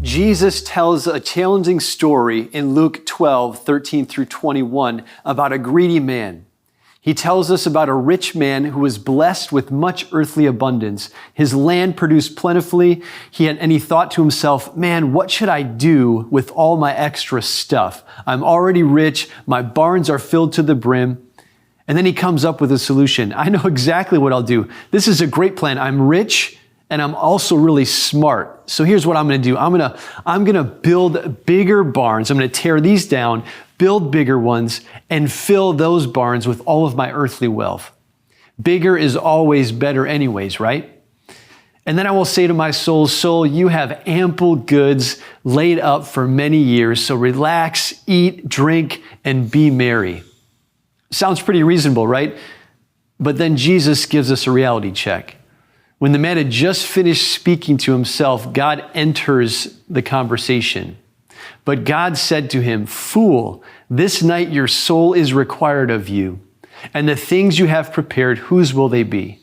Jesus tells a challenging story in Luke 12:13-21 about a greedy man. He tells us about a rich man who was blessed with much earthly abundance. His land produced plentifully, and he thought to himself, man, what should I do with all my extra stuff? I'm already rich, my barns are filled to the brim. And then he comes up with a solution. I know exactly what I'll do. This is a great plan. I'm rich, and I'm also really smart. So here's what I'm going to do. I'm going to build bigger barns. I'm going to tear these down, build bigger ones, and fill those barns with all of my earthly wealth. Bigger is always better anyways, right? And then I will say to my soul, you have ample goods laid up for many years. So relax, eat, drink, and be merry. Sounds pretty reasonable, right? But then Jesus gives us a reality check. When the man had just finished speaking to himself, God enters the conversation. But God said to him, fool, this night your soul is required of you, and the things you have prepared, whose will they be?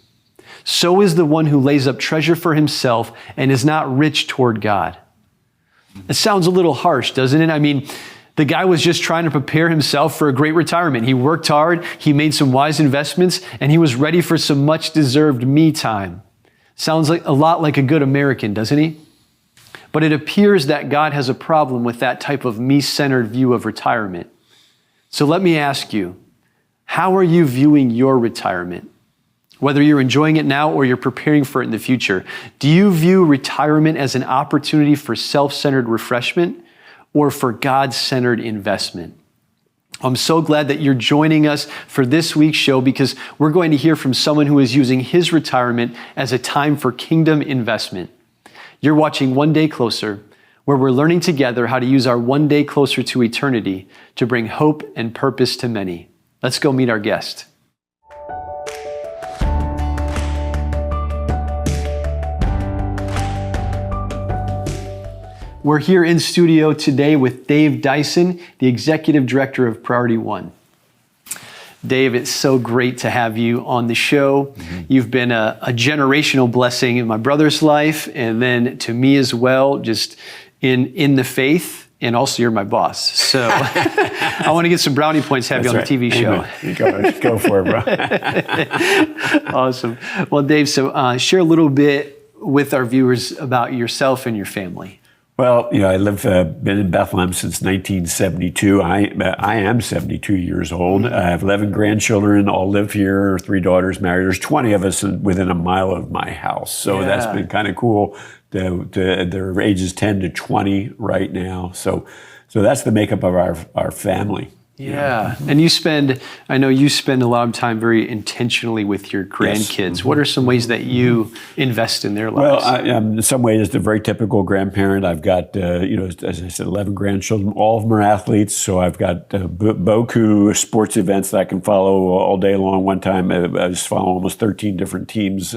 So is the one who lays up treasure for himself and is not rich toward God. It sounds a little harsh, doesn't it? I mean, the guy was just trying to prepare himself for a great retirement. He worked hard, he made some wise investments, and he was ready for some much deserved me time. Sounds like a lot like a good American, doesn't he? But it appears that God has a problem with that type of me-centered view of retirement. So let me ask you, how are you viewing your retirement? Whether you're enjoying it now or you're preparing for it in the future, do you view retirement as an opportunity for self-centered refreshment or for God-centered investment? I'm so glad that you're joining us for this week's show because we're going to hear from someone who is using his retirement as a time for kingdom investment. You're watching One Day Closer, where we're learning together how to use our one day closer to eternity to bring hope and purpose to many. Let's go meet our guest. We're here in studio today with Dave Dyson, the Executive Director of Priority One. Dave, it's so great to have you on the show. Mm-hmm. You've been a generational blessing in my brother's life and then to me as well, just in the faith, and also you're my boss. So I want to get some brownie points, have you on the TV show. Go for it, bro. Awesome. Well, Dave, so share a little bit with our viewers about yourself and your family. Well, been in Bethlehem since 1972. I am 72 years old. I have 11 grandchildren, all live here, 3 daughters married. There's 20 of us within a mile of my house. So that's been kind of cool. They're ages 10 to 20 right now. So that's the makeup of our family. Yeah. And I know you spend a lot of time very intentionally with your grandkids. Yes. What are some ways that you invest in their lives? Well, in some ways, it's a very typical grandparent. I've got, as I said, 11 grandchildren. All of them are athletes. So I've got Boku sports events that I can follow all day long. One time, I was following almost 13 different teams.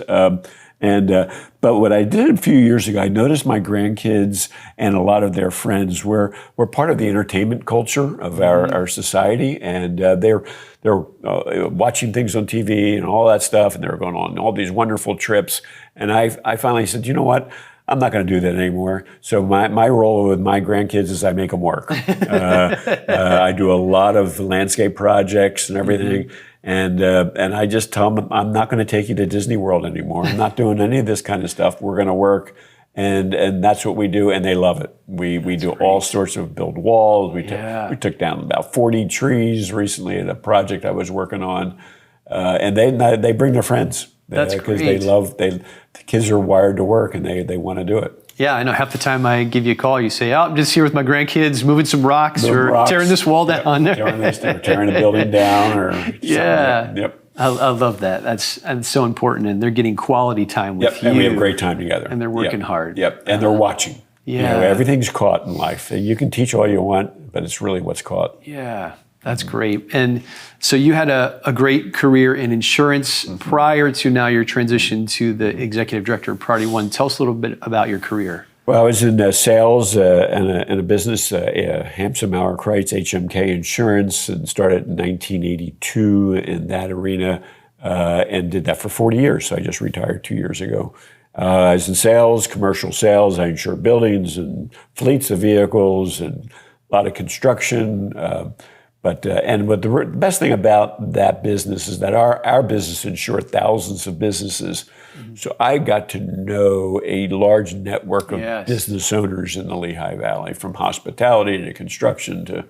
But what I did a few years ago, I noticed my grandkids and a lot of their friends were part of the entertainment culture of our society, and they're watching things on TV and all that stuff, and they're going on all these wonderful trips. And I finally said, you know what? I'm not going to do that anymore. So my role with my grandkids is I make them work. I do a lot of landscape projects and everything. Mm-hmm. And I just tell them, I'm not going to take you to Disney World anymore. I'm not doing any of this kind of stuff. We're going to work. And that's what we do. And they love it. We do great. All sorts of build walls. We took down about 40 trees recently at a project I was working on. And they bring their friends. That's great. Because the kids are wired to work and they want to do it. Yeah, I know. Half the time I give you a call, you say, I'm just here with my grandkids, moving some rocks tearing this wall down. Tearing a building down or something. Yeah. Yep. I love that. That's so important. And they're getting quality time with you. And we have a great time together. And they're working hard. Yep. And they're watching. Yeah. Everything's caught in life. You can teach all you want, but it's really what's caught. Yeah. That's great. And so you had a great career in insurance prior to now your transition to the executive director of Priority One. Tell us a little bit about your career. Well, I was in sales and a business, Hampson Maurer Kreitz, HMK Insurance, and started in 1982 in that arena and did that for 40 years. So I just retired 2 years ago. I was in sales, commercial sales. I insured buildings and fleets of vehicles and a lot of construction. And what the best thing about that business is that our business insured thousands of businesses. Mm-hmm. So I got to know a large network of business owners in the Lehigh Valley, from hospitality to construction to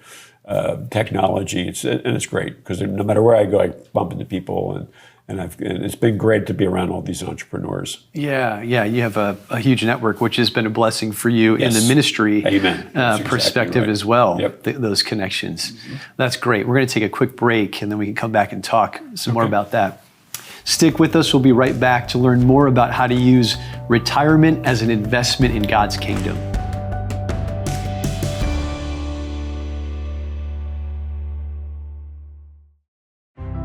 technology. It's great because no matter where I go, I bump into people, and it's been great to be around all these entrepreneurs. Yeah. You have a huge network, which has been a blessing for you in the ministry perspective as well. Yep. Those connections. Mm-hmm. That's great. We're going to take a quick break, and then we can come back and talk some more about that. Stick with us. We'll be right back to learn more about how to use retirement as an investment in God's kingdom.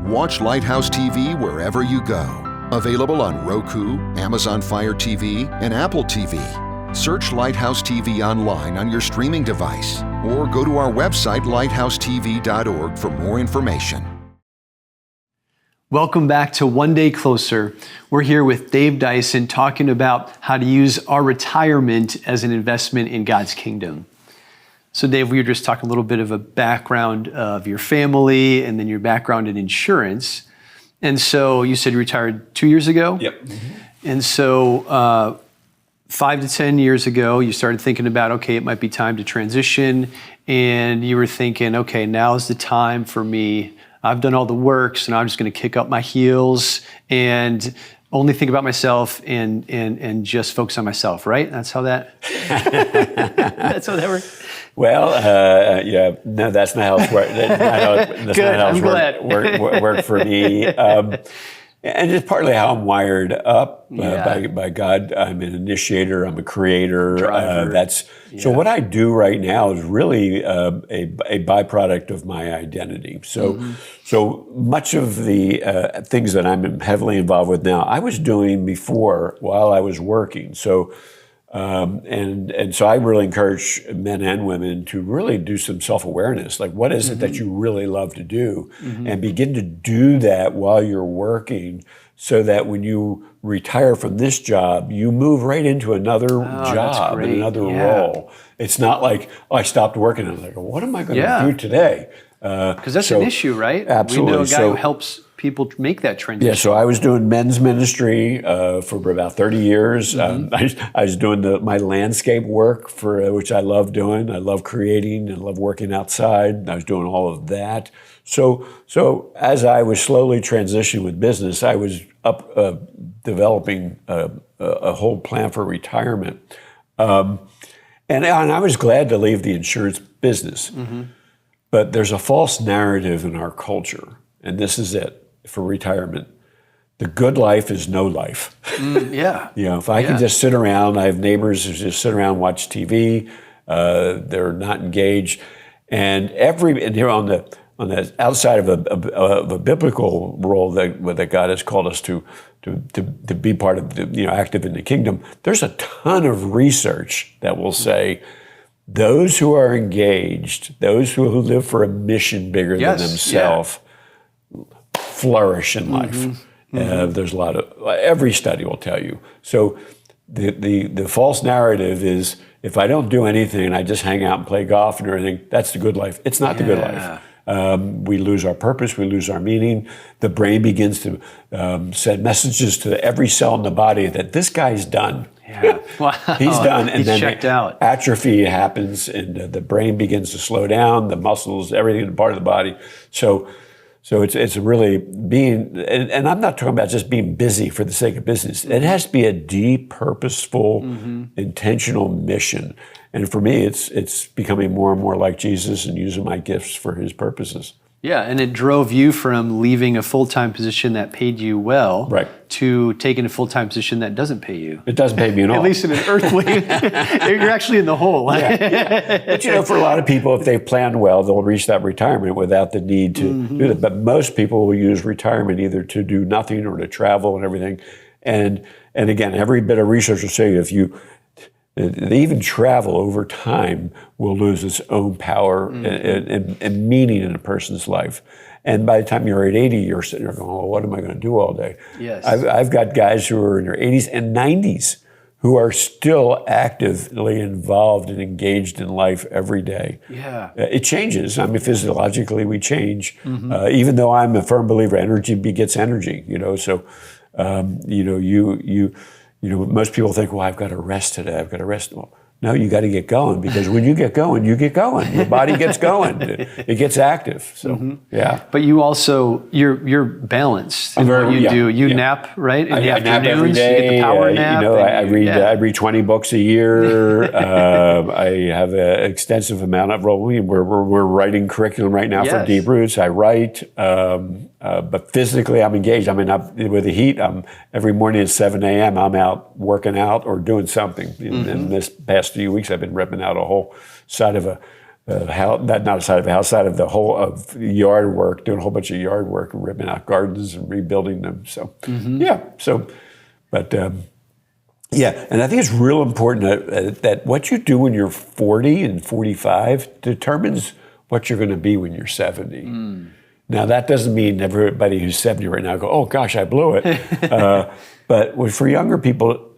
Watch Lighthouse TV wherever you go. Available on Roku, Amazon Fire TV, and Apple TV. Search Lighthouse TV online on your streaming device, or go to our website, lighthousetv.org, for more information. Welcome back to One Day Closer. We're here with Dave Dyson talking about how to use our retirement as an investment in God's kingdom. So Dave, we were just talking a little bit of a background of your family and then your background in insurance. And so you said you retired 2 years ago? Yep. Mm-hmm. And so 5 to 10 years ago, you started thinking about, okay, it might be time to transition. And you were thinking, okay, now's the time for me. I've done all the work, so now I'm just going to kick up my heels and only think about myself and just focus on myself, right? That's how that works? Well, no, that's not how it's worked. That's Good, not how I'm worked for me. And it's partly how I'm wired up by God. I'm an initiator. I'm a creator. So what I do right now is really a byproduct of my identity. So much of the things that I'm heavily involved with now, I was doing before while I was working. So. And so I really encourage men and women to really do some self-awareness. Like, what is it that you really love to do? And begin to do that while you're working, so that when you retire from this job, you move right into another job and another role. It's not like, I stopped working and I'm like, what am I going to do today? Because that's an issue, right? Absolutely. We know a guy who helps people make that transition. Yeah, so I was doing men's ministry for about 30 years. I was doing my landscape work, which I love doing. I love creating and love working outside. I was doing all of that. So as I was slowly transitioning with business, I was developing a whole plan for retirement. And I was glad to leave the insurance business. But there's a false narrative in our culture, and this is it. For retirement, the good life is no life. If I can just sit around, I have neighbors who just sit around and watch TV. They're not engaged, and here on the outside of a biblical role that God has called us to be part of, active in the kingdom. There's a ton of research that will say those who are engaged, those who live for a mission bigger than themselves. Flourish in life. There's a lot of, every study will tell you. So the false narrative is, if I don't do anything and I just hang out and play golf and everything, that's the good life. It's not the good life. We lose our purpose, we lose our meaning. The brain begins to send messages to every cell in the body that this guy's done. Wow. He's done. And He's then checked out. Atrophy happens, and the brain begins to slow down, the muscles, everything part of the body. So it's really being, and I'm not talking about just being busy for the sake of business. It has to be a deep, purposeful, intentional mission. And for me, it's becoming more and more like Jesus and using my gifts for his purposes. Yeah, and it drove you from leaving a full-time position that paid you well to taking a full-time position that doesn't pay you. It doesn't pay me at all. At least in an earthly, you're actually in the hole. But for a lot of people, if they've planned well, they'll reach that retirement without the need to do that. But most people will use retirement either to do nothing or to travel and everything. And again, every bit of research will say even travel over time will lose its own power and meaning in a person's life. And by the time you're at 80, you're sitting there going, well, what am I going to do all day? Yes. I've got guys who are in their 80s and 90s who are still actively involved and engaged in life every day. Yeah. It changes. I mean, physiologically we change. Even though I'm a firm believer, energy begets energy. So, most people think, well, I've got to rest today. I've got to rest. Well, no, you got to get going, because when you get going, you get going. Your body gets going. It gets active. So, yeah. But you also, you're balanced in what you do. You nap, right? In the I nap every day. You get the power nap. I read 20 books a year. I have an extensive amount of rolling. We're writing curriculum right now for Deep Roots. I write, but physically I'm engaged. I mean, with the heat, every morning at 7 a.m. I'm out working out or doing something. In this past few weeks, I've been ripping out a whole side of side of the whole of yard work, doing a whole bunch of yard work, and ripping out gardens and rebuilding them. So, and I think it's real important that what you do when you're 40 and 45 determines what you're going to be when you're 70. Now, that doesn't mean everybody who's 70 right now go, oh gosh, I blew it. But for younger people,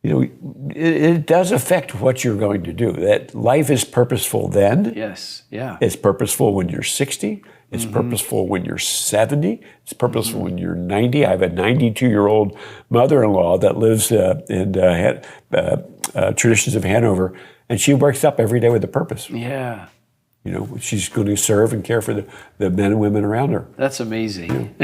it does affect what you're going to do. That life is purposeful then. Yes, yeah. It's purposeful when you're 60. It's purposeful when you're 70. It's purposeful when you're 90. I have a 92-year-old mother-in-law that lives in Traditions of Hanover, and she wakes up every day with a purpose. Yeah. She's going to serve and care for the men and women around her. That's amazing.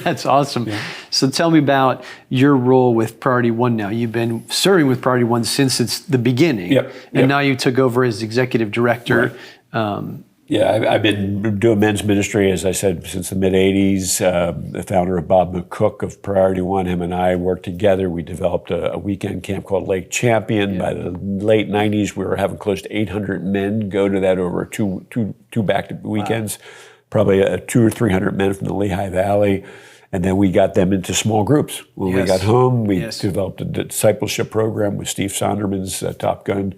That's awesome. Yeah. So tell me about your role with Priority One now. You've been serving with Priority One since it's the beginning. And now you took over as executive director. Right. I've been doing men's ministry, as I said, since the mid-'80s. The founder of Bob McCook of Priority One, him and I worked together. We developed a weekend camp called Lake Champion. By the late 90s, we were having close to 800 men go to that over two back-to-back weekends. Wow. Probably 200 or 300 men from the Lehigh Valley. And then we got them into small groups. When we got home, we developed a discipleship program with Steve Sonderman's Top Gun.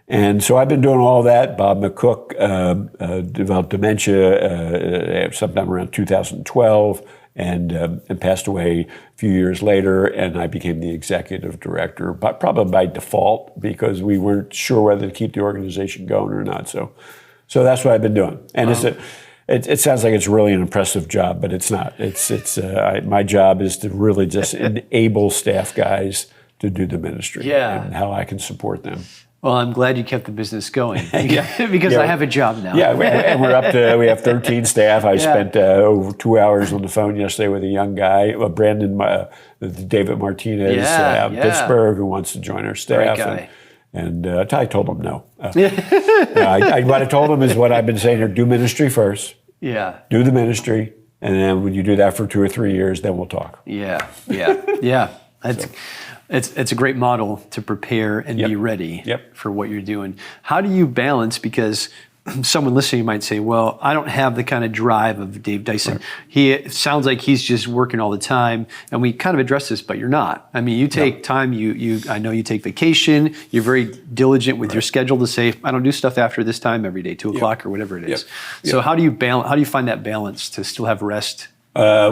And so I've been doing all that. Bob McCook developed dementia sometime around 2012 and passed away a few years later. And I became the executive director, but probably by default, because we weren't sure whether to keep the organization going or not. So that's what I've been doing. And it sounds like it's really an impressive job, but it's not. My job is to really just enable staff guys to do the ministry and how I can support them. Well, I'm glad you kept the business going because I have a job now. And we have 13 staff. I spent over 2 hours on the phone yesterday with a young guy, David Martinez out in Pittsburgh, who wants to join our staff. Great guy. And I told him no. What I told him is what I've been saying here: do ministry first. Yeah. Do the ministry, and then when you do that for 2 or 3 years, then we'll talk. Yeah. It's a great model to prepare and be ready for what you're doing. How do you balance, because someone listening might say, well, I don't have the kind of drive of Dave Dyson. Right. It sounds like he's just working all the time. And we kind of addressed this, but you're not. I mean, you take time, I know you take vacation, you're very diligent with your schedule to say, I don't do stuff after this time every day, 2 o'clock or whatever it is. So how do you find that balance to still have rest? I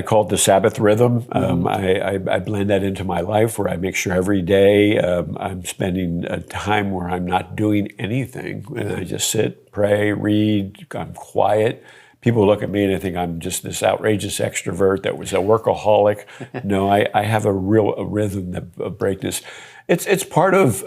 call it the Sabbath rhythm. I blend that into my life, where I make sure every day I'm spending a time where I'm not doing anything, and I just sit, pray, read. I'm quiet. People look at me and they think I'm just this outrageous extrovert that was a workaholic. No, I have a rhythm that breaks this. It's part of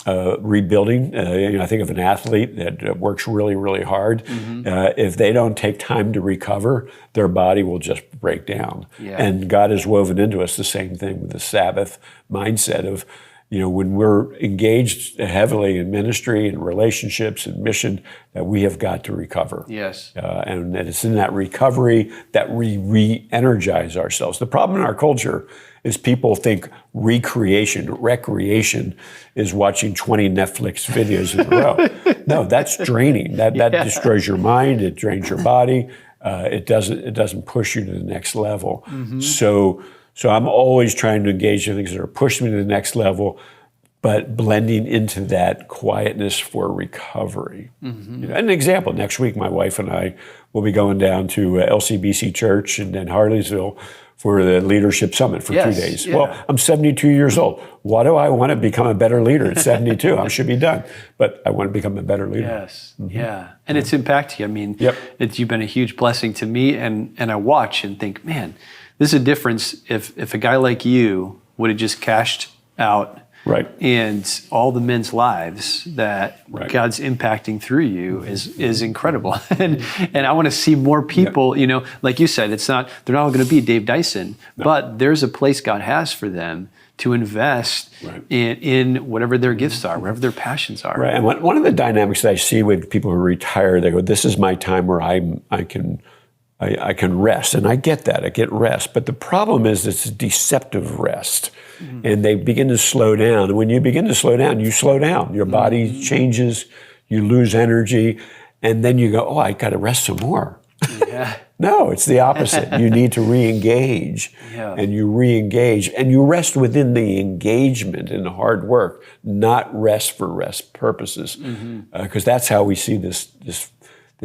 rebuilding. I think of an athlete that works really, really hard. If they don't take time to recover, their body will just break down. And God has woven into us the same thing with the Sabbath mindset of, when we're engaged heavily in ministry and relationships and mission, that we have got to recover. And it's in that recovery that we re-energize ourselves. The problem in our culture is people think recreation is watching 20 Netflix videos in a row. No, that's draining. That destroys your mind. It drains your body. It doesn't push you to the next level. So So I'm always trying to engage in things that are pushing me to the next level, but blending into that quietness for recovery. An example, next week, my wife and I will be going down to LCBC Church in Harleysville for the Leadership Summit for 2 days. Yeah. Well, I'm 72 years old. Why do I want to become a better leader at 72? I should be done. But I want to become a better leader. Yes, yeah. And it's impacted you. I mean, Yep. you've been a huge blessing to me, and I watch and think, man, this is a difference if a guy like you would have just cashed out Right. and all the men's lives that Right. God's impacting through you is incredible. and I want to see more people, like you said, they're not all going to be Dave Dyson, but there's a place God has for them to invest Right. in whatever their gifts are, whatever their passions are. Right. And one of the dynamics that I see with people who retire, they go, this is my time where I can rest. And I get that. I get rest. But the problem is it's a deceptive rest. And they begin to slow down. And when you begin to slow down, you slow down. Your body changes. You lose energy. And then you go, oh, I got to rest some more. Yeah. No, it's the opposite. You need to re-engage. Yeah. And you re-engage. And you rest within the engagement and the hard work, not rest for rest purposes. Because that's how we see this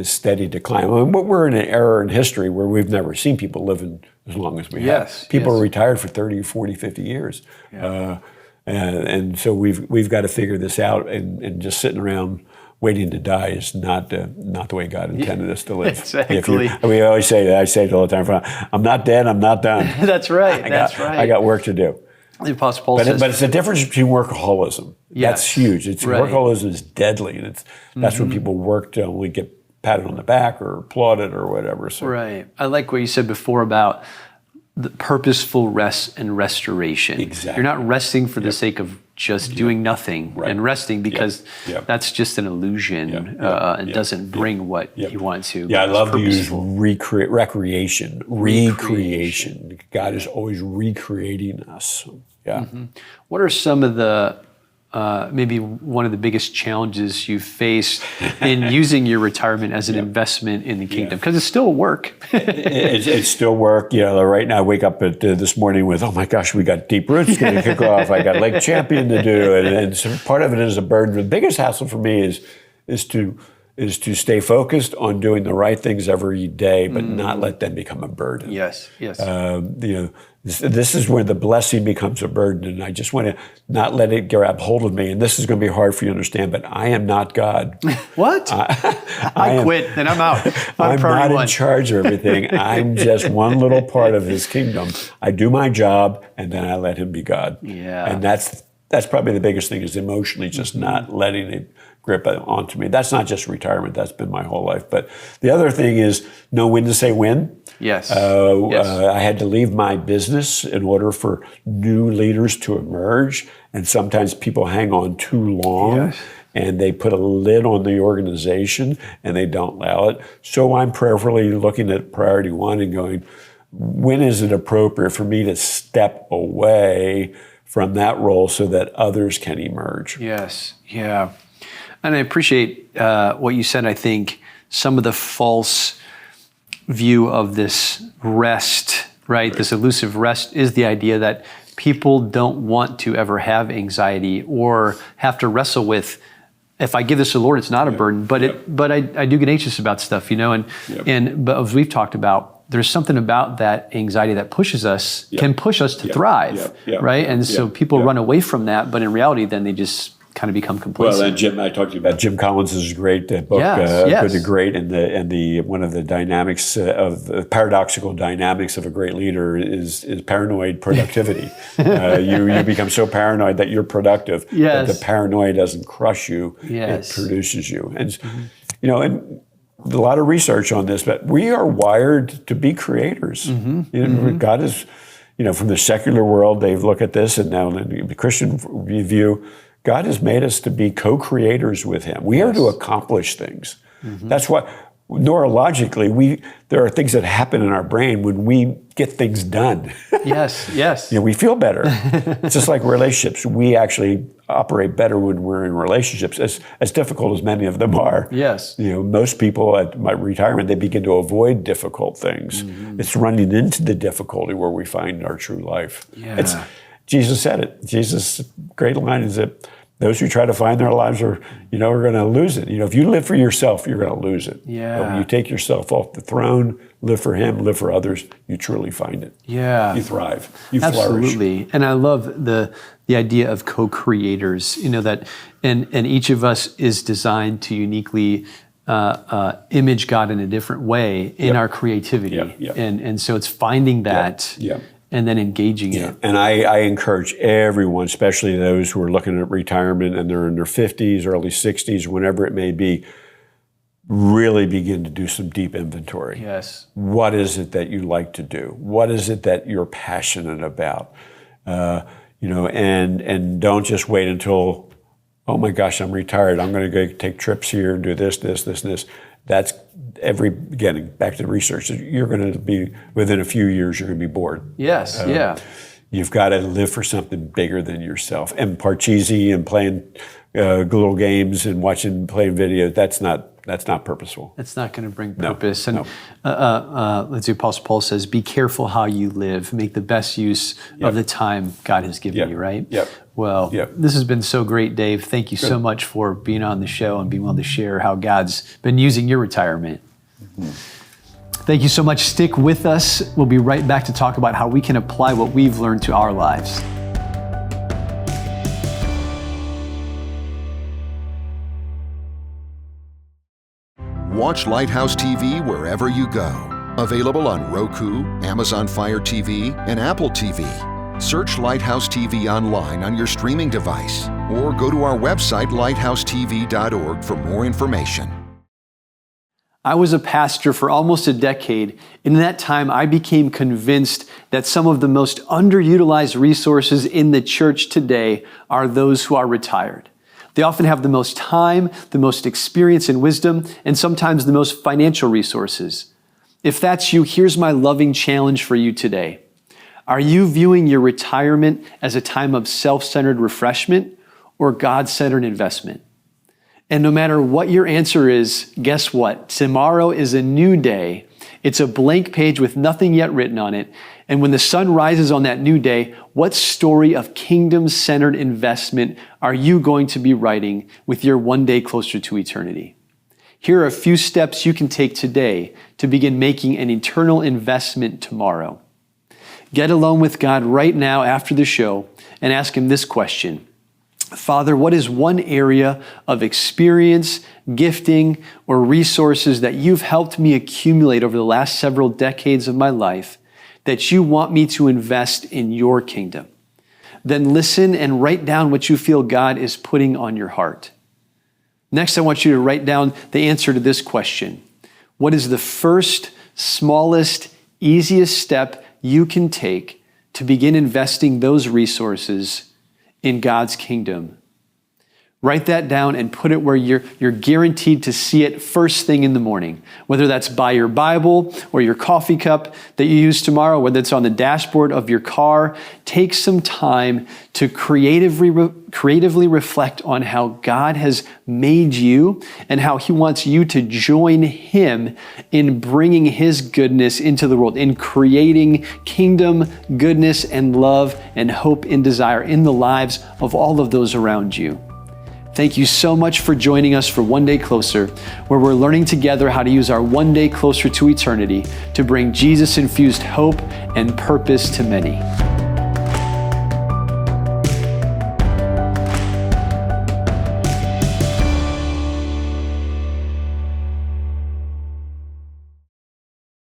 steady decline. I mean, we're in an era in history where we've never seen people living as long as we have. People are retired for 30, 40, 50 years. Yeah. And so we've got to figure this out, and just sitting around waiting to die is not the way God intended us to live. Exactly. We always say that. I say it all the time. I'm not dead, I'm not done. That's right. I got work to do. The Apostle Paul says, But it's the difference between workaholism. Yes. That's huge. Workaholism is deadly, and that's when people work to only get patted on the back or applauded or whatever. So. Right. I like what you said before about the purposeful rest and restoration. Exactly. You're not resting for the sake of just doing nothing and resting because that's just an illusion and doesn't bring what you want to. Yeah, I love to use recreation. God is always recreating us. Yeah. What are some of the maybe one of the biggest challenges you've faced in using your retirement as an investment in the kingdom? Because it's still work. It's still work. Right now I wake up this morning with, oh my gosh, we got Deep Roots going to kick off. I got Lake Champion to do. And so part of it is a burden. The biggest hassle for me is to stay focused on doing the right things every day, but not let them become a burden. Yes. This is where the blessing becomes a burden, and I just want to not let it grab hold of me. And this is going to be hard for you to understand, but I am not God. What? I quit, then I'm out. I'm not in charge of everything. I'm just one little part of His kingdom. I do my job, and then I let Him be God. Yeah. And that's probably the biggest thing, is emotionally just not letting it grip onto me. That's not just retirement. That's been my whole life. But the other thing is know when to say when. Yes. I had to leave my business in order for new leaders to emerge. And sometimes people hang on too long and they put a lid on the organization and they don't allow it. So I'm prayerfully looking at priority one and going, when is it appropriate for me to step away from that role so that others can emerge? Yes. Yeah. And I appreciate what you said. I think some of the false view of this rest, right? This elusive rest is the idea that people don't want to ever have anxiety or have to wrestle with, if I give this to the Lord, it's not a burden, but I do get anxious about stuff, but as we've talked about, there's something about that anxiety that pushes us, can push us to thrive, right? And so people run away from that, but in reality, then they just kind of become complacent. Well, and Jim, I talked to you about Jim Collins' great book, Good to Great, and the one of the dynamics of the paradoxical dynamics of a great leader is paranoid productivity. You become so paranoid that you're productive, but the paranoia doesn't crush you; it produces you. And and a lot of research on this, but we are wired to be creators. God is, from the secular world, they look at this, and now in the Christian view, God has made us to be co-creators with Him. We are to accomplish things. That's why neurologically, there are things that happen in our brain when we get things done. Yes, yes. We feel better. It's just like relationships. We actually operate better when we're in relationships, as difficult as many of them are. Yes. Most people at my retirement, they begin to avoid difficult things. Mm-hmm. It's running into the difficulty where we find our true life. Yeah. Jesus said it. Jesus' great line is that those who try to find their lives are going to lose it. If you live for yourself, you're going to lose it. Yeah. But when you take yourself off the throne, live for Him, live for others, you truly find it. Yeah. You thrive. You Absolutely. flourish. And I love the idea of co-creators, that, and each of us is designed to uniquely image God in a different way in our creativity. Yeah. And so it's finding that. Yeah. And then engaging in it. And I encourage everyone, especially those who are looking at retirement and they're in their 50s, early 60s, whenever it may be, really begin to do some deep inventory. Yes. What is it that you like to do? What is it that you're passionate about? And don't just wait until, oh my gosh, I'm retired. I'm going to go take trips here and do this, and this. That's getting back to the research. You're going to be, within a few years, you're going to be bored. Yes, You've got to live for something bigger than yourself. And Parcheesi and playing little games and playing video, that's not purposeful. It's not going to bring purpose. No. Let's see, Apostle Paul says, be careful how you live. Make the best use of the time God has given you, right? Yep. Well, this has been so great, Dave. Thank you so much for being on the show and being willing to share how God's been using your retirement. Mm-hmm. Thank you so much. Stick with us. We'll be right back to talk about how we can apply what we've learned to our lives. Watch Lighthouse TV wherever you go. Available on Roku, Amazon Fire TV, and Apple TV. Search Lighthouse TV online on your streaming device or go to our website, lighthousetv.org, for more information. I was a pastor for almost a decade, and in that time I became convinced that some of the most underutilized resources in the church today are those who are retired. They often have the most time, the most experience and wisdom, and sometimes the most financial resources. If that's you, here's my loving challenge for you today. Are you viewing your retirement as a time of self-centered refreshment or God-centered investment? And no matter what your answer is, guess what? Tomorrow is a new day. It's a blank page with nothing yet written on it. And when the sun rises on that new day, what story of kingdom-centered investment are you going to be writing with your one day closer to eternity? Here are a few steps you can take today to begin making an eternal investment tomorrow. Get alone with God right now after the show and ask Him this question. Father, what is one area of experience, gifting, or resources that you've helped me accumulate over the last several decades of my life that you want me to invest in your kingdom? Then listen and write down what you feel God is putting on your heart. Next, I want you to write down the answer to this question. What is the first, smallest, easiest step you can take to begin investing those resources in God's kingdom? Write that down and put it where you're guaranteed to see it first thing in the morning, whether that's by your Bible or your coffee cup that you use tomorrow, whether it's on the dashboard of your car. Take some time to creatively reflect on how God has made you and how He wants you to join Him in bringing His goodness into the world, in creating kingdom, goodness, and love, and hope and desire in the lives of all of those around you. Thank you so much for joining us for One Day Closer, where we're learning together how to use our one day closer to eternity to bring Jesus-infused hope and purpose to many.